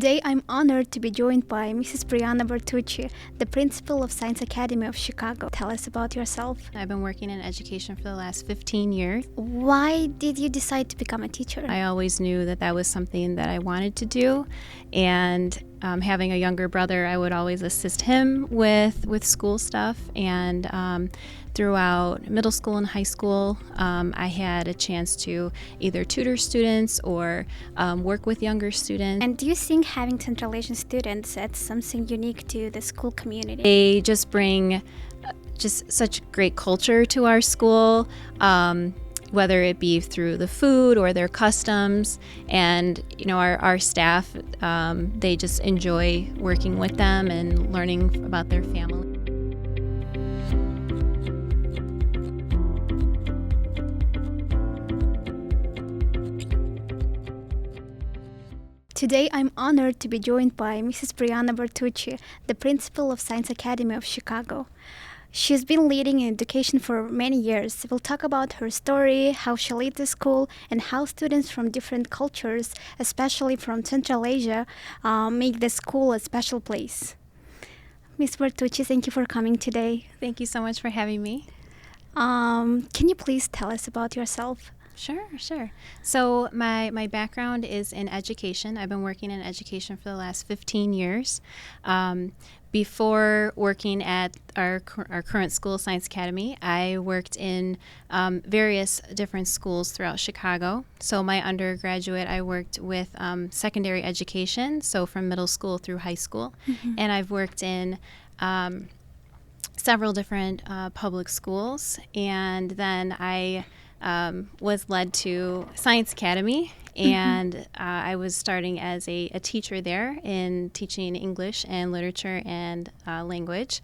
Today, I'm honored to be joined by Mrs. Brianna Bartucci, the principal of Science Academy of Chicago. Tell us about yourself. I've been working in education for the last 15 years. Why did you decide to become a teacher? I always knew that that was something that I wanted to do, and having a younger brother, I would always assist him with school stuff, and throughout middle school and high school, I had a chance to either tutor students or work with younger students. And do you think having Central Asian students adds something unique to the school community? They just bring just such great culture to our school, whether it be through the food or their customs. And our staff, they just enjoy working with them and learning about their family. Today, I'm honored to be joined by Mrs. Brianna Bartucci, the principal of Science Academy of Chicago. She's been leading in education for many years. We'll talk about her story, how she leads the school, and how students from different cultures, especially from Central Asia, make the school a special place. Ms. Bartucci, thank you for coming today. Thank you so much for having me. Can you please tell us about yourself? Sure. So my background is in education. I've been working in education for the last 15 years. Before working at our current school, Science Academy, I worked in various different schools throughout Chicago. So my undergraduate, I worked with secondary education, so from middle school through high school. Mm-hmm. And I've worked in several different public schools. And then I was led to Science Academy, and I was starting as a teacher there in teaching English and literature and language.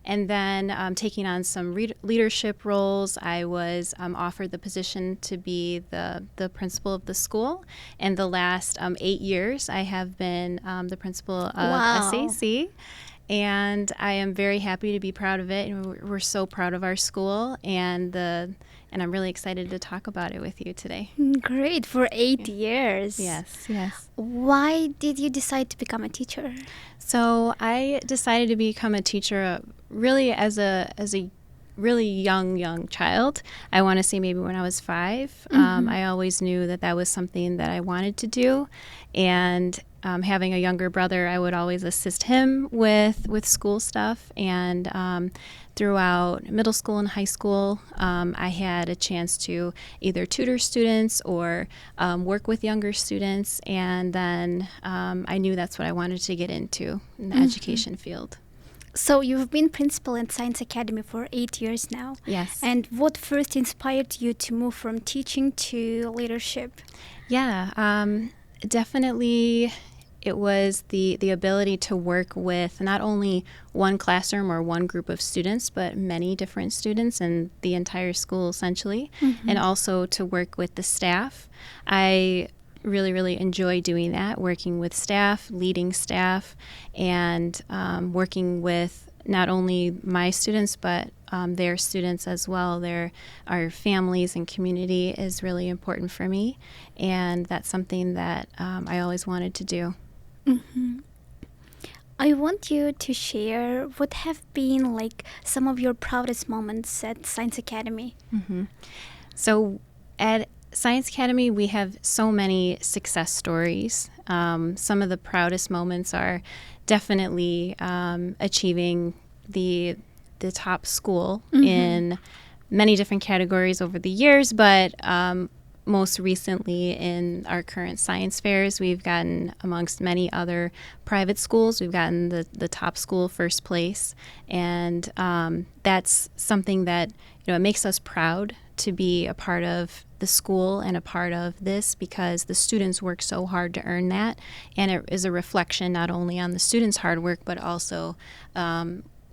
And then taking on some leadership roles, I was offered the position to be the principal of the school. And the last 8 years, I have been the principal of SAC. And I am very happy to be proud of it. And we're so proud of our school, and I'm really excited to talk about it with you today. Great, for 8 years. Yes. Why did you decide to become a teacher? So I decided to become a teacher really as a really young child. I want to say maybe when I was 5. I always knew that that was something that I wanted to do, and having a younger brother, I would always assist him with school stuff. And throughout middle school and high school, I had a chance to either tutor students or work with younger students. And then I knew that's what I wanted to get into in the education field. So you've been principal at Science Academy for 8 years now. Yes. And what first inspired you to move from teaching to leadership? Yeah, definitely. It was the ability to work with not only one classroom or one group of students, but many different students and the entire school essentially, and also to work with the staff. I really enjoy doing that, working with staff, leading staff, and working with not only my students, but their students as well. Our families and community is really important for me, and that's something that I always wanted to do. I want you to share what have been like some of your proudest moments at Science Academy. So at Science Academy, we have so many success stories. Some of the proudest moments are definitely achieving the top school in many different categories over the years, but most recently in our current science fairs, we've gotten, amongst many other private schools, we've gotten the top school first place. And that's something that, it makes us proud to be a part of the school and a part of this, because the students work so hard to earn that. And it is a reflection not only on the students' hard work, but also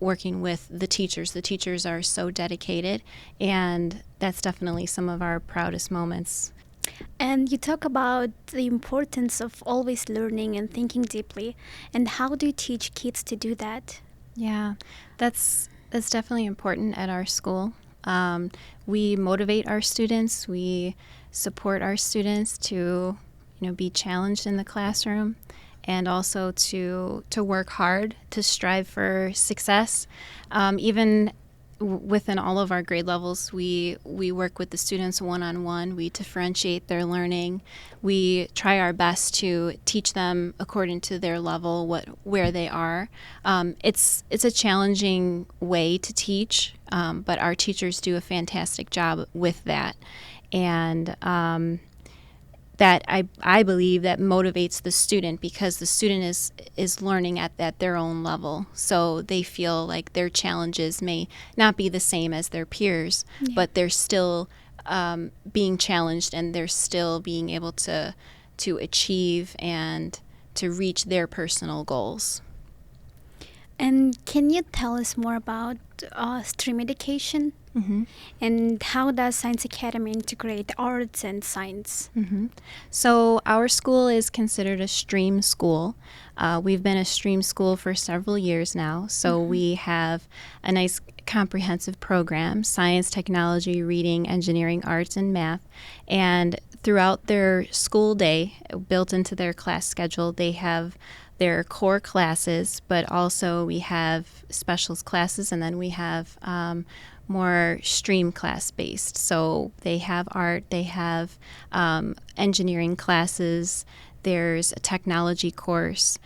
working with the teachers. The teachers are so dedicated, and that's definitely some of our proudest moments. And you talk about the importance of always learning and thinking deeply. And how do you teach kids to do that? Yeah, that's definitely important at our school. We motivate our students. We support our students to, be challenged in the classroom. and also to work hard, to strive for success. Even within all of our grade levels, we work with the students one-on-one. We differentiate their learning. We try our best to teach them according to their level, where they are. It's a challenging way to teach, but our teachers do a fantastic job with that. And that I believe that motivates the student, because the student is learning at their own level. So they feel like their challenges may not be the same as their peers, but they're still being challenged, and they're still being able to achieve and to reach their personal goals. And can you tell us more about STEAM education? Mm-hmm. And how does Science Academy integrate arts and science? Mm-hmm. So our school is considered a STREAM school. We've been a STREAM school for several years now. So we have a nice comprehensive program: science, technology, reading, engineering, arts, and math. And throughout their school day, built into their class schedule, they have their core classes, but also we have specials classes, and then we have more stream class based. So they have art, they have engineering classes, there's a technology course.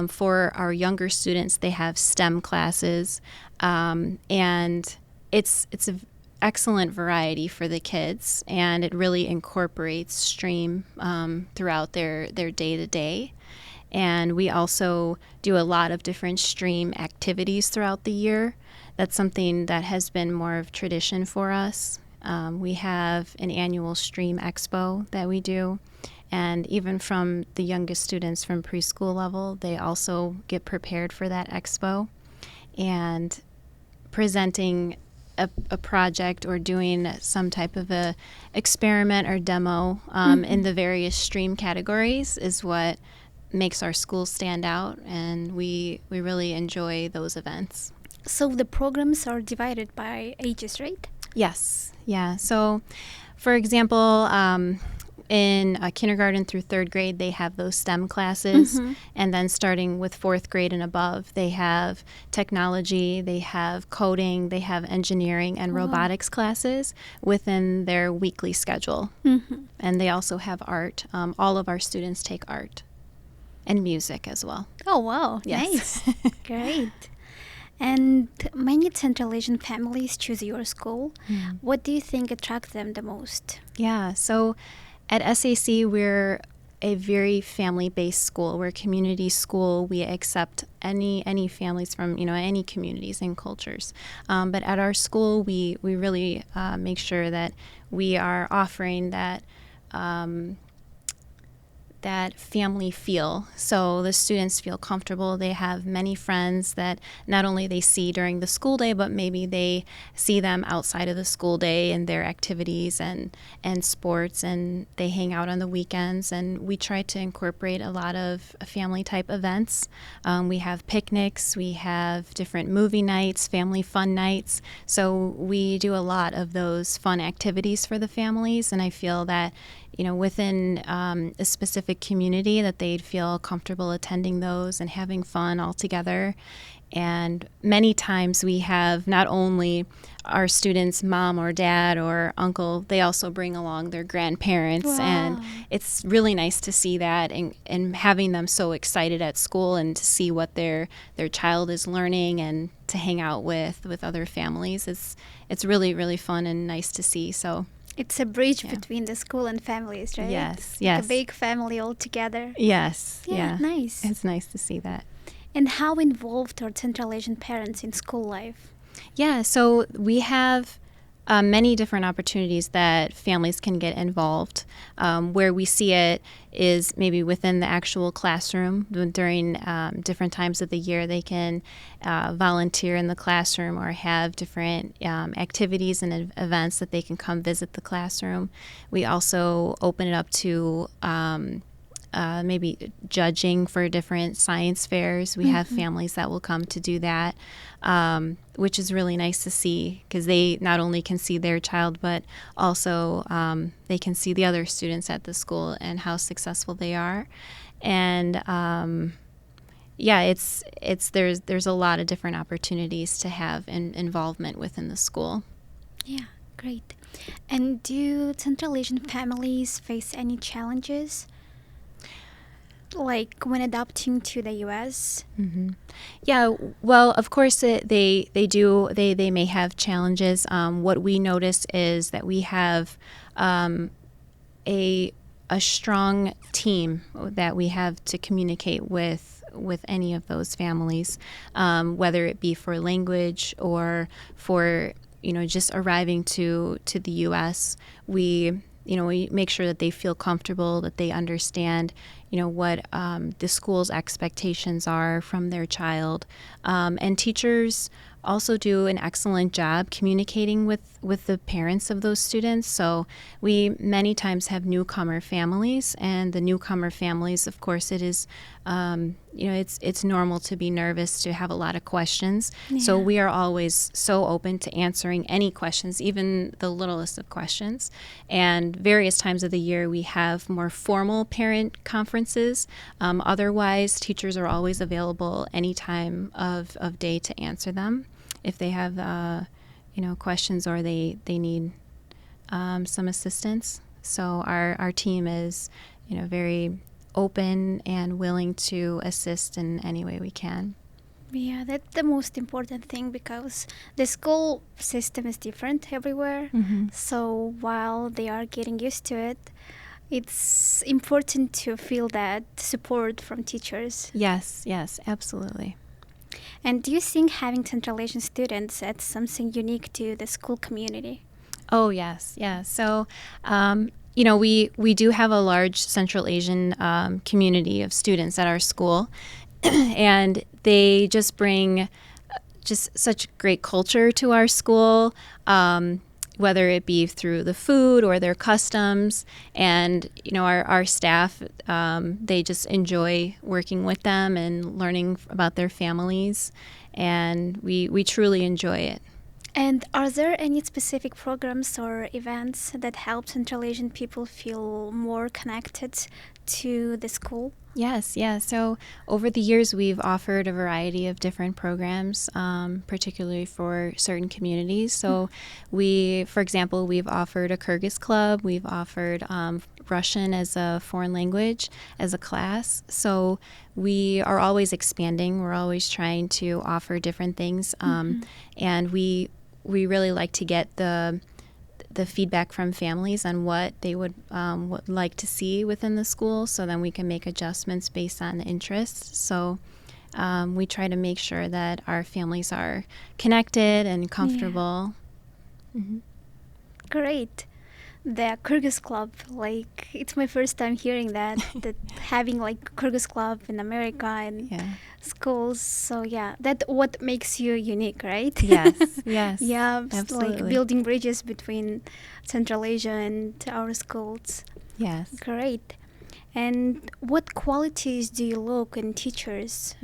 For our younger students, they have STEM classes, and it's an excellent variety for the kids, and it really incorporates STREAM throughout their day-to-day. And we also do a lot of different STREAM activities throughout the year. That's something that has been more of tradition for us. We have an annual STREAM expo that we do. And even from the youngest students from preschool level, they also get prepared for that expo. And presenting a project or doing some type of a experiment or demo in the various STREAM categories is what makes our school stand out, and we really enjoy those events. So the programs are divided by ages, right? Yes. Yeah. So, for example, in kindergarten through third grade, they have those STEM classes. And then starting with fourth grade and above, they have technology, they have coding, they have engineering and robotics classes within their weekly schedule. And they also have art. All of our students take art and music as well. Oh, wow. Yes. Nice. Great. And many Central Asian families choose your school. What do you think attracts them the most? Yeah, so at SAC, we're a very family-based school. We're a community school. We accept any families from any communities and cultures. But at our school, we really make sure that we are offering that family feel. So the students feel comfortable. They have many friends that not only they see during the school day, but maybe they see them outside of the school day in their activities and sports, and they hang out on the weekends. And we try to incorporate a lot of family type events. We have picnics, we have different movie nights, family fun nights. So we do a lot of those fun activities for the families, and I feel that within a specific community that they'd feel comfortable attending those and having fun all together. And many times we have not only our students' mom or dad or uncle, they also bring along their grandparents. Wow. And it's really nice to see that and having them so excited at school and to see what their child is learning and to hang out with other families. It's really, really fun and nice to see. So it's a bridge between the school and families, right? Yes, Like a big family all together. Yes, yeah. Nice. It's nice to see that. And how involved are Central Asian parents in school life? Yeah, so we have many different opportunities that families can get involved. Where we see it is maybe within the actual classroom. During different times of the year, they can volunteer in the classroom or have different activities and events that they can come visit the classroom. We also open it up to maybe judging for different science fairs. We have families that will come to do that, which is really nice to see because they not only can see their child, but also they can see the other students at the school and how successful they are. And yeah, it's there's a lot of different opportunities to have involvement within the school. Yeah, great. And do Central Asian families face any challenges, like when adapting to the U.S.? Hmm. Yeah, well, of course they may have challenges. What we notice is that we have a a strong team that we have to communicate with any of those families, whether it be for language or for just arriving to the U.S. We make sure that they feel comfortable, that they understand what the school's expectations are from their child, and teachers also do an excellent job communicating with the parents of those students. So we many times have newcomer families, and the newcomer families, of course, it is, it's normal to be nervous, to have a lot of questions. So Yeah. we are always so open to answering any questions, even the littlest of questions. And various times of the year, we have more formal parent conferences. Otherwise, teachers are always available any time of day to answer them if they have questions or they need some assistance. So our team is very open and willing to assist in any way we can. Yeah, that's the most important thing because the school system is different everywhere. Mm-hmm. So while they are getting used to it, it's important to feel that support from teachers. Yes, absolutely. And do you think having Central Asian students adds something unique to the school community? Oh, yes, yeah. So, we do have a large Central Asian community of students at our school, and they just bring just such great culture to our school, whether it be through the food or their customs. And, our staff, they just enjoy working with them and learning about their families, and we truly enjoy it. And are there any specific programs or events that help Central Asian people feel more connected to the school? Yes, yeah. So over the years, we've offered a variety of different programs, particularly for certain communities. So for example, we've offered a Kyrgyz club. We've offered Russian as a foreign language as a class. So we are always expanding. We're always trying to offer different things, and we really like to get the feedback from families on what they would like to see within the school, so then we can make adjustments based on interests. So we try to make sure that our families are connected and comfortable. Yeah. Mm-hmm. Great. The Kyrgyz club, it's my first time hearing that having Kyrgyz club in America and schools. So yeah, that what makes you unique, right? Yes, Yeah, absolutely. Building bridges between Central Asia and our schools. Yes. Great. And what qualities do you look in teachers,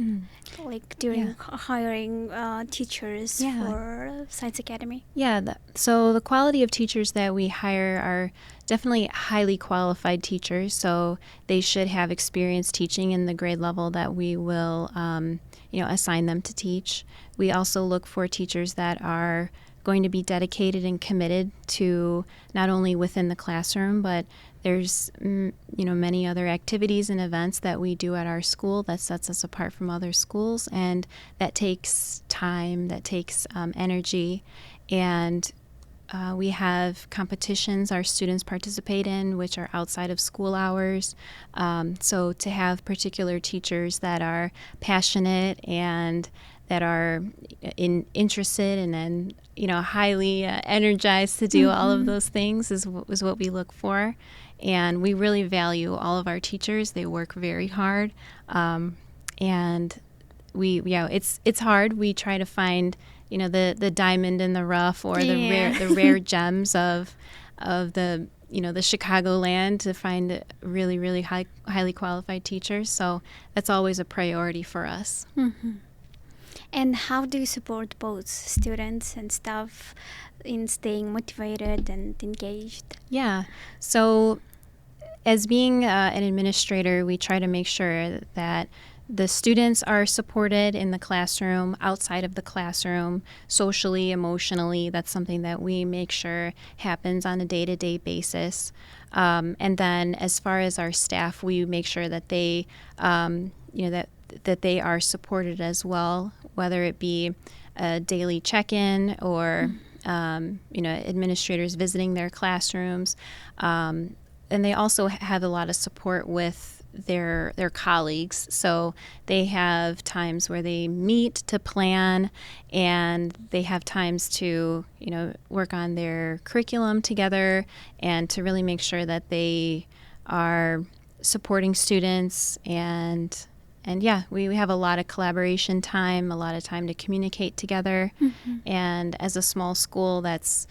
during hiring teachers for Science Academy? Yeah, so the quality of teachers that we hire are definitely highly qualified teachers. So they should have experience teaching in the grade level that we will, assign them to teach. We also look for teachers that are going to be dedicated and committed to not only within the classroom, but there's many other activities and events that we do at our school that sets us apart from other schools, and that takes time, that takes energy, and we have competitions our students participate in, which are outside of school hours. So to have particular teachers that are passionate and that are interested and then highly energized to do all of those things is what we look for. And we really value all of our teachers. They work very hard, and it's hard. We try to find the diamond in the rough, or the rare gems of the the Chicagoland, to find really highly qualified teachers. So that's always a priority for us. Mm-hmm. And how do you support both students and staff in staying motivated and engaged? Yeah. So as being an administrator, we try to make sure that the students are supported in the classroom, outside of the classroom, socially, emotionally. That's something that we make sure happens on a day-to-day basis. And then as far as our staff, we make sure that they, that they are supported as well, whether it be a daily check-in or, administrators visiting their classrooms. And they also have a lot of support with their colleagues. So they have times where they meet to plan, and they have times to, work on their curriculum together and to really make sure that they are supporting students. And yeah, we have a lot of collaboration time, a lot of time to communicate together. Mm-hmm. And as a small school, that's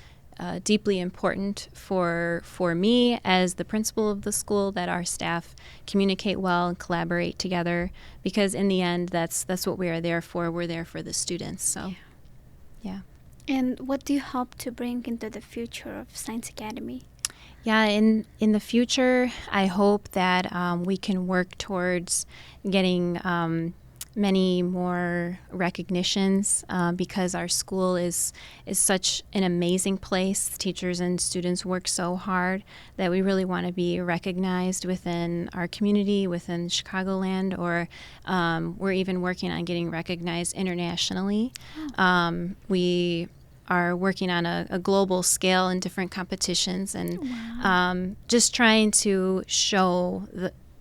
deeply important for me as the principal of the school, that our staff communicate well and collaborate together, because in the end, that's what we are there for. We're there for the students. So, yeah. And what do you hope to bring into the future of Science Academy? Yeah, in the future, I hope that we can work towards getting many more recognitions, because our school is such an amazing place. Teachers and students work so hard that we really want to be recognized within our community, within Chicagoland, or we're even working on getting recognized internationally. We are working on a global scale in different competitions, and just trying to show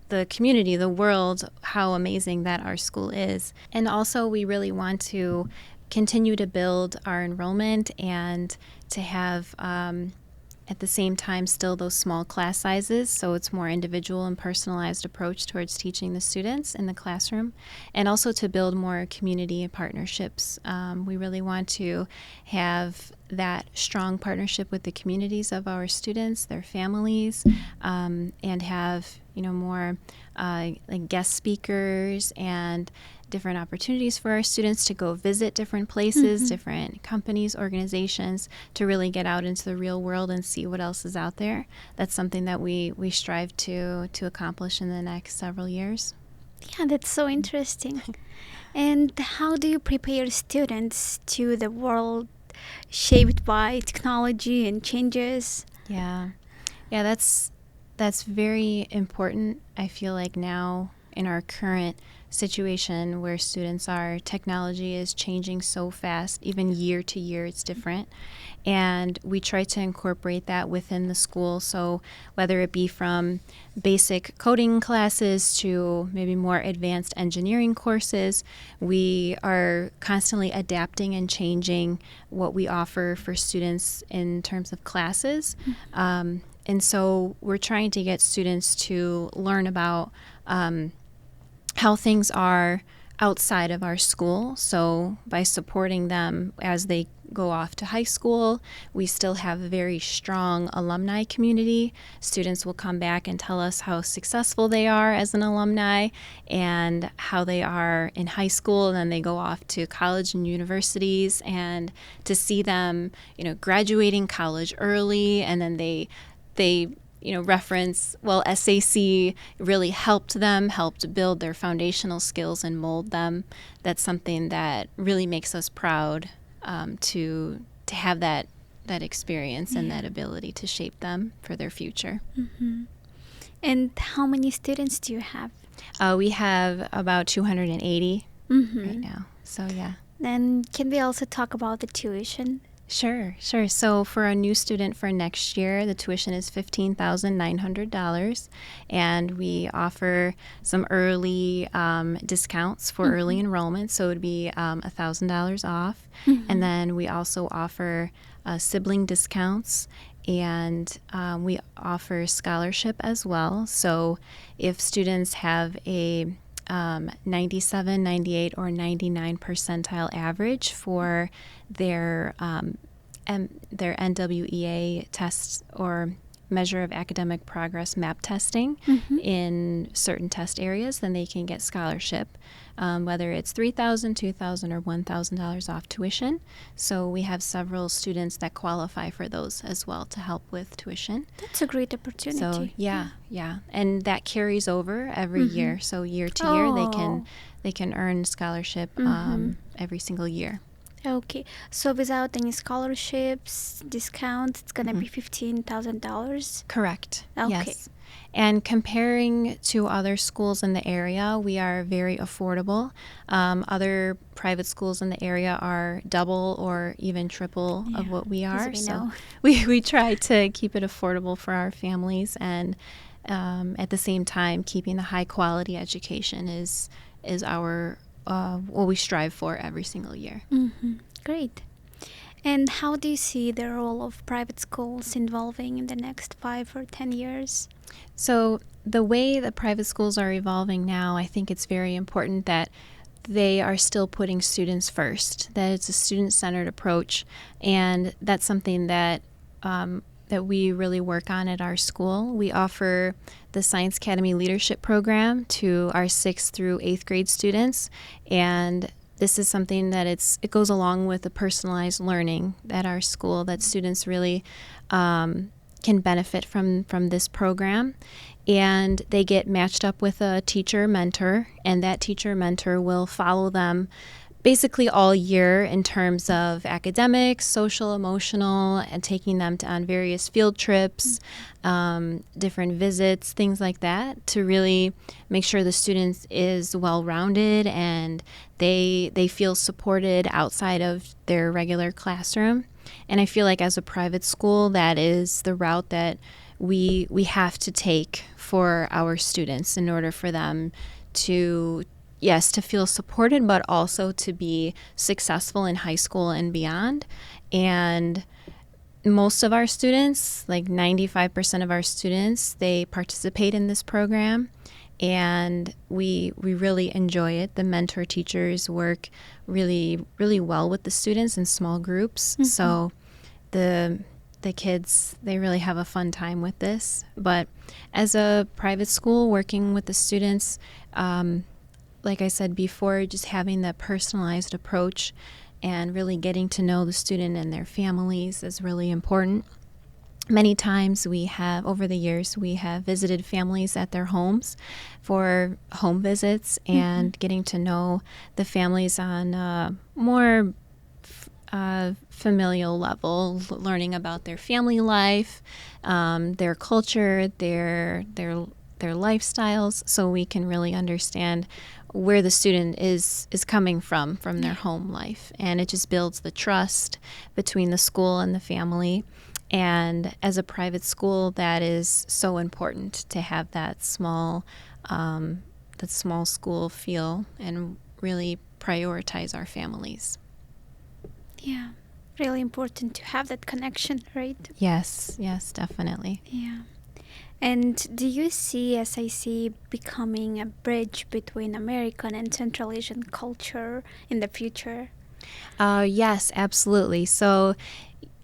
the community, the world, how amazing that our school is. And also, we really want to continue to build our enrollment and to have, at the same time, still those small class sizes, so it's more individual and personalized approach towards teaching the students in the classroom, and also to build more community and partnerships. We really want to have that strong partnership with the communities of our students, their families, and have more like guest speakers and different opportunities for our students to go visit different places, different companies, organizations, to really get out into the real world and see what else is out there. That's something that we strive to accomplish in the next several years. Yeah, that's so interesting. And how do you prepare students to the world shaped by technology and changes? Yeah, that's very important. I feel like now in our current situation where students are, technology is changing so fast, even year to year it's different. And we try to incorporate that within the school. So whether it be from basic coding classes to maybe more advanced engineering courses, we are constantly adapting and changing what we offer for students in terms of classes. And so we're trying to get students to learn about how things are outside of our school. So by supporting them as they go off to high school, we still have a very strong alumni community. Students will come back and tell us how successful they are as an alumni and how they are in high school, and then they go off to college and universities, and to see them, graduating college early, and then they reference, well, SAC really helped build their foundational skills and mold them. That's something that really makes us proud, to have that experience and that ability to shape them for their future. Mm-hmm. And how many students do you have? We have about 280 right now. So, yeah. Then can we also talk about the tuition? Sure. So for a new student for next year, the tuition is $15,900, and we offer some early discounts for early enrollment, so it would be $1,000 off. And then we also offer sibling discounts, and we offer scholarship as well. So if students have a 97, 98, or 99 percentile average for their NWEA tests or measure of academic progress map testing in certain test areas, then they can get scholarship, whether it's $3,000, $2,000, or $1,000 off tuition. So we have several students that qualify for those as well to help with tuition. That's a great opportunity. So yeah, and that carries over every year. So year to year, they can earn scholarship every single year. Okay, so without any scholarships, discounts, it's gonna be $15,000. Correct. Okay. Yes. And comparing to other schools in the area, we are very affordable. Other private schools in the area are double or even triple of what we are. So we try to keep it affordable for our families, and at the same time, keeping the high quality education is our what we strive for every single year. Great. And how do you see the role of private schools evolving in the next 5 or 10 years? So the way that private schools are evolving now, I think it's very important that they are still putting students first, that it's a student-centered approach, and that's something that that we really work on at our school. We offer the Science Academy Leadership Program to our 6th through 8th grade students, and this is something that it goes along with the personalized learning at our school, that students really can benefit from this program. And they get matched up with a teacher mentor, and that teacher mentor will follow them basically all year in terms of academics, social, emotional, and taking them on various field trips, different visits, things like that, to really make sure the student is well-rounded and they feel supported outside of their regular classroom. And I feel like as a private school, that is the route that we have to take for our students in order for them to feel supported, but also to be successful in high school and beyond. And most of our students, like 95% of our students, they participate in this program, and we really enjoy it. The mentor teachers work really, really well with the students in small groups. So the kids, they really have a fun time with this. But as a private school, working with the students, like I said before, just having that personalized approach and really getting to know the student and their families is really important. Many times over the years, we have visited families at their homes for home visits and getting to know the families on a more familial level, learning about their family life, their culture, their lifestyles, so we can really understand where the student is coming from their home life. And it just builds the trust between the school and the family. And as a private school, that is so important to have that small school feel and really prioritize our families. Yeah, really important to have that connection, right? Yes, definitely. Yeah. And do you see SIC becoming a bridge between American and Central Asian culture in the future? Yes, absolutely. So,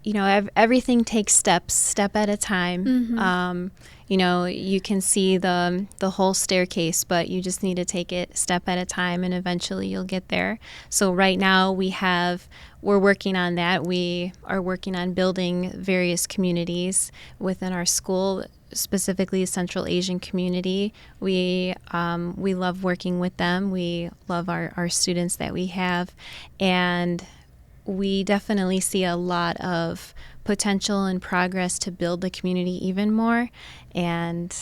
everything takes step at a time. You can see the whole staircase, but you just need to take it step at a time, and eventually you'll get there. So right now we're working on that. We are working on building various communities within our school, specifically the Central Asian community. We love working with them. We love our students that we have, and we definitely see a lot of potential and progress to build the community even more, and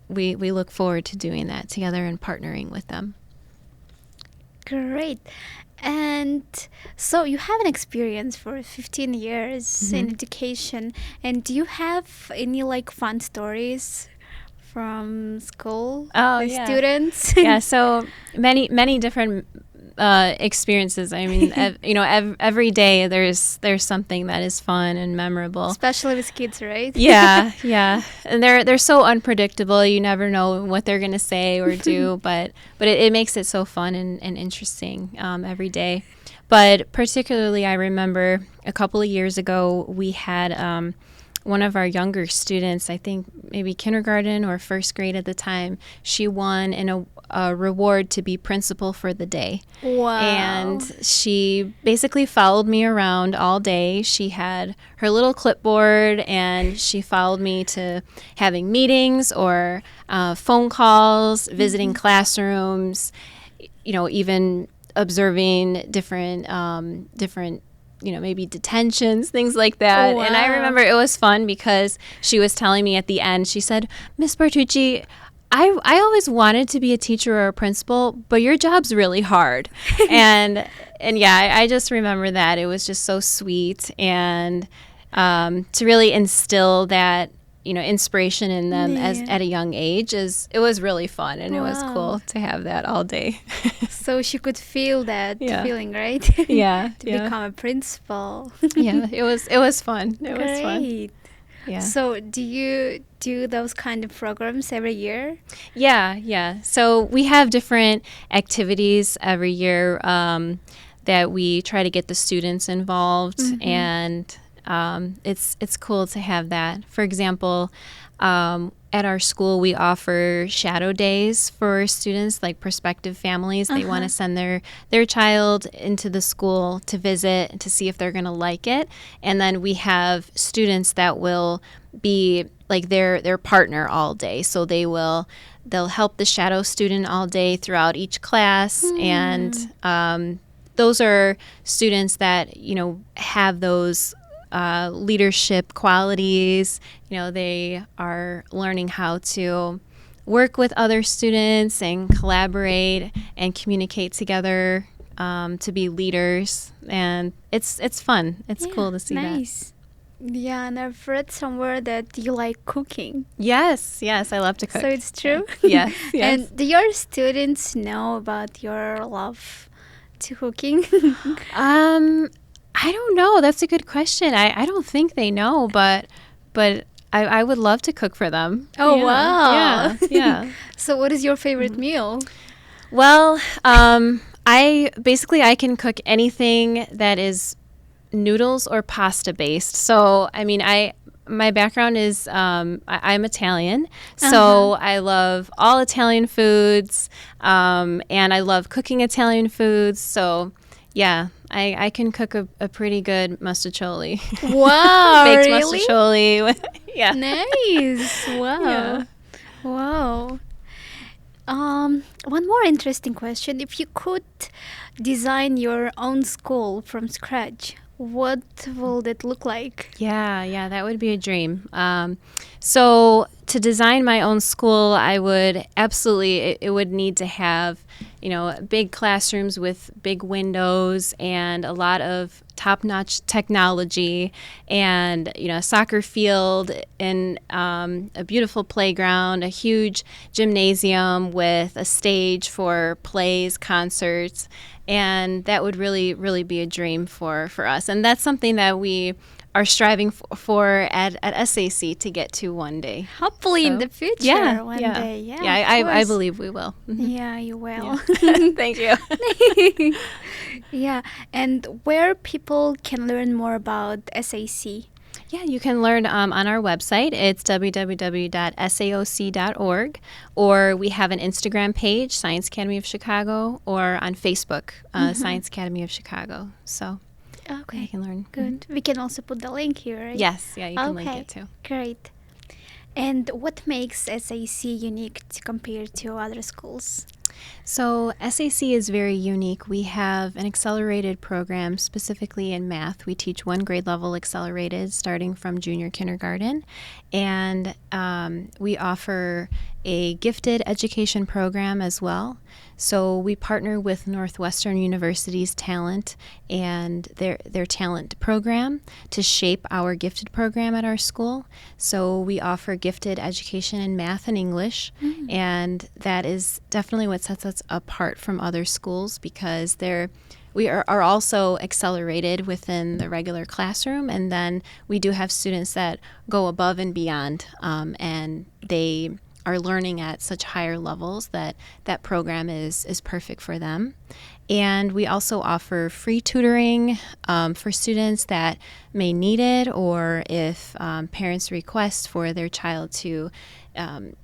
we look forward to doing that together and partnering with them. Great. And so you have an experience for 15 years in education, and do you have any fun stories from school with students? Yeah, so many different experiences. I mean, every day there's something that is fun and memorable. Especially with kids, right? Yeah. And they're so unpredictable. You never know what they're going to say or do, but it makes it so fun and interesting every day. But particularly, I remember a couple of years ago, we had one of our younger students, I think maybe kindergarten or first grade at the time, she won a reward to be principal for the day. Wow. And she basically followed me around all day. She had her little clipboard, and she followed me to having meetings or phone calls, visiting classrooms, even observing different maybe detentions, things like that. Oh, wow. And I remember it was fun because she was telling me at the end, she said, "Miss Bartucci, I always wanted to be a teacher or a principal, but your job's really hard." and yeah, I just remember that. It was just so sweet, and to really instill that inspiration in them at a young age it was really fun, and it was cool to have that all day. So she could feel that feeling, right? Yeah. To become a principal. Yeah, it was fun. It was fun. Great. Yeah. So do you do those kind of programs every year? Yeah. So we have different activities every year that we try to get the students involved, and it's cool to have that. For example, at our school, we offer shadow days for students, like prospective families. They want to send their child into the school to visit to see if they're going to like it. And then we have students that will be like their partner all day. So they'll help the shadow student all day throughout each class. And those are students that, have those leadership qualities. They are learning how to work with other students and collaborate and communicate together to be leaders, and it's fun. It's cool to see nice. That. Yeah, and I've read somewhere that you like cooking. Yes, I love to cook. So it's true? Yes. And do your students know about your love to cooking? I don't know. That's a good question. I don't think they know, but I would love to cook for them. Oh, wow. Yeah. So what is your favorite meal? Well, I can cook anything that is noodles or pasta based. So, my background is I'm Italian, so I love all Italian foods, and I love cooking Italian foods. So, yeah, I can cook a pretty good mustacholi. Wow, baked really? Mustacholi. Yeah. Nice. Wow. Yeah. Wow. One more interesting question. If you could design your own school from scratch, what will it look like? Yeah, that would be a dream. So to design my own school, I would absolutely, it would need to have, big classrooms with big windows and a lot of top-notch technology, and, a soccer field and a beautiful playground, a huge gymnasium with a stage for plays, concerts, and that would really, really be a dream for us. And that's something that we are striving for at SAC to get to one day. Hopefully in the future, one day. Yeah, I believe we will. Yeah, you will. Yeah. Thank you. Yeah, and where people can learn more about SAC? Yeah, you can learn on our website. It's www.saoc.org, or we have an Instagram page, Science Academy of Chicago, or on Facebook, Science Academy of Chicago. So you can learn. Good. We can also put the link here, right? Yes, you can link it too. Great. And what makes SAC unique compared to other schools? So SAC is very unique. We have an accelerated program specifically in math. We teach one grade level accelerated starting from junior kindergarten, and we offer a gifted education program as well. So we partner with Northwestern University's talent and their talent program to shape our gifted program at our school. So we offer gifted education in math and English, and that is definitely what sets us apart from other schools, because we are also accelerated within the regular classroom, and then we do have students that go above and beyond, and they are learning at such higher levels that that program is perfect for them. And we also offer free tutoring for students that may need it, or if parents request for their child to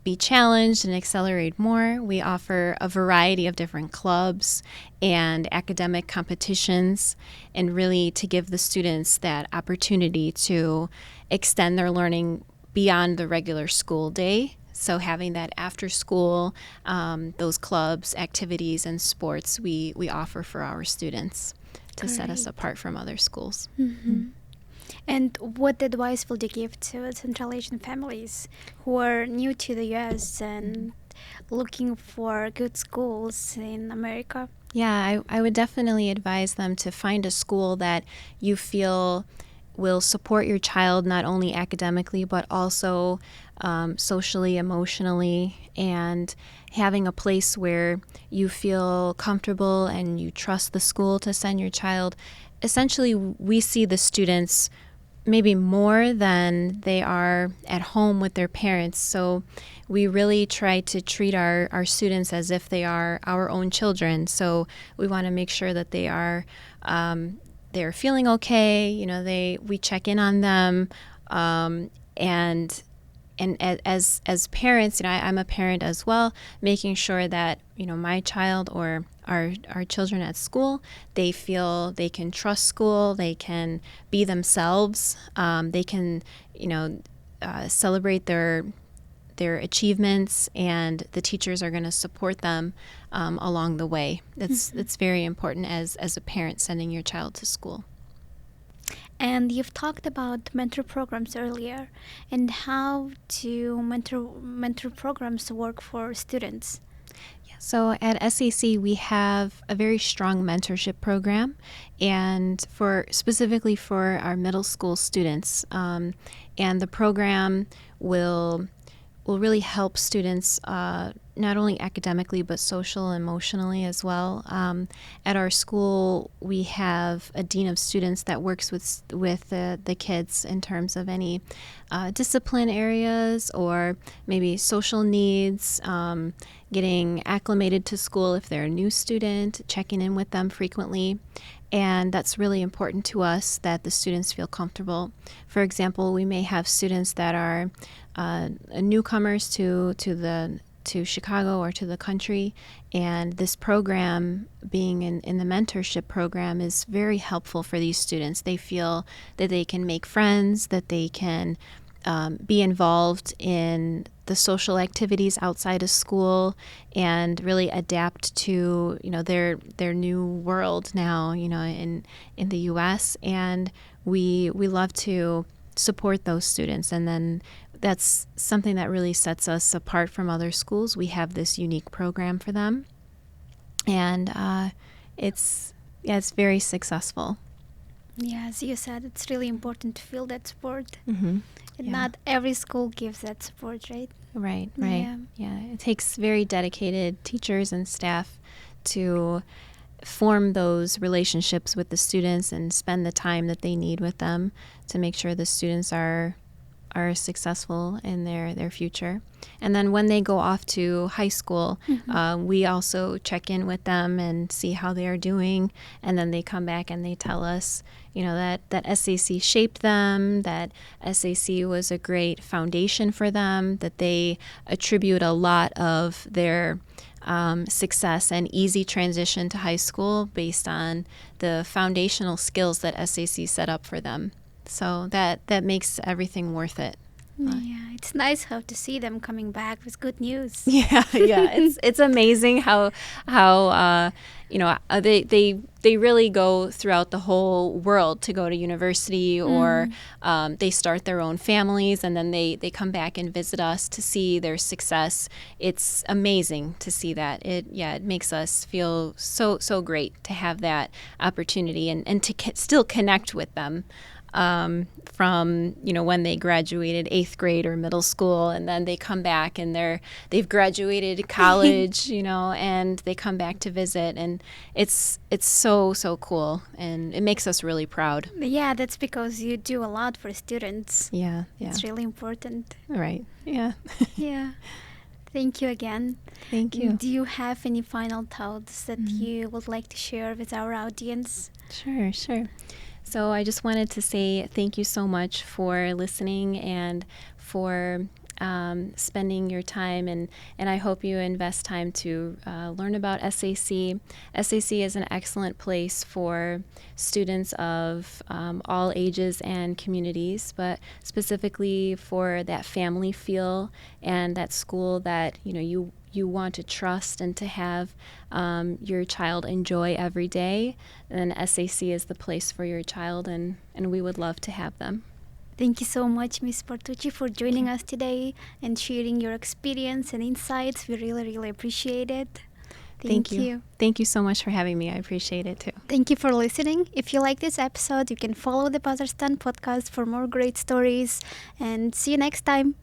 be challenged and accelerate more. We offer a variety of different clubs and academic competitions, and really to give the students that opportunity to extend their learning beyond the regular school day. So having that after school, those clubs, activities, and sports we offer for our students to set us Great. apart from other schools. And what advice would you give to Central Asian families who are new to the US and looking for good schools in America? Yeah, I would definitely advise them to find a school that you feel will support your child not only academically but also socially, emotionally, and having a place where you feel comfortable and you trust the school to send your child. Essentially, we see the students maybe more than they are at home with their parents. So we really try to treat our students as if they are our own children. So we want to make sure that they're feeling okay. We check in on them, and as parents, I'm a parent as well, making sure that my child or our children at school, they feel they can trust school, they can be themselves, they can celebrate their achievements, and the teachers are going to support them along the way. That's very important as a parent sending your child to school. And you've talked about mentor programs earlier, and how do mentor programs work for students? So at SAC, we have a very strong mentorship program, and specifically for our middle school students. And the program will really help students not only academically but social and emotionally as well. At our school, we have a dean of students that works with the kids in terms of any discipline areas or maybe social needs, getting acclimated to school if they're a new student, checking in with them frequently. And that's really important to us, that the students feel comfortable. For example, we may have students that are newcomers to Chicago or to the country, and this program, being in the mentorship program, is very helpful for these students. They feel that they can make friends, that they can be involved in the social activities outside of school, and really adapt to their new world now in the U.S. And we love to support those students, and then that's something that really sets us apart from other schools. We have this unique program for them, and it's very successful. Yeah, as you said, it's really important to feel that support. Mm-hmm. And not every school gives that support, right? Right. Yeah. It takes very dedicated teachers and staff to form those relationships with the students and spend the time that they need with them to make sure the students are successful in their future. And then when they go off to high school, we also check in with them and see how they are doing. And then they come back and they tell us, that SAC shaped them, that SAC was a great foundation for them, that they attribute a lot of their success and easy transition to high school based on the foundational skills that SAC set up for them. So that makes everything worth it. Yeah, it's nice how to see them coming back with good news. Yeah. It's amazing how they really go throughout the whole world to go to university, or they start their own families, and then they come back and visit us to see their success. It's amazing to see that. It makes us feel so great to have that opportunity and to still connect with them. From when they graduated 8th grade or middle school, and then they come back and they've graduated college, and they come back to visit, and it's so cool, and it makes us really proud. Yeah, that's because you do a lot for students. Yeah. It's really important. Right. Yeah. Yeah. Thank you again. Thank you. Do you have any final thoughts that you would like to share with our audience? Sure. So I just wanted to say thank you so much for listening and for spending your time, and I hope you invest time to learn about SAC. SAC is an excellent place for students of all ages and communities, but specifically for that family feel and that school that you want to trust and to have your child enjoy every day. Then SAC is the place for your child, and we would love to have them. Thank you so much, Ms. Bartucci, for joining us today and sharing your experience and insights. We really, really appreciate it. Thank you. Thank you so much for having me. I appreciate it too. Thank you for listening. If you like this episode, you can follow the Bazarstan podcast for more great stories. And see you next time.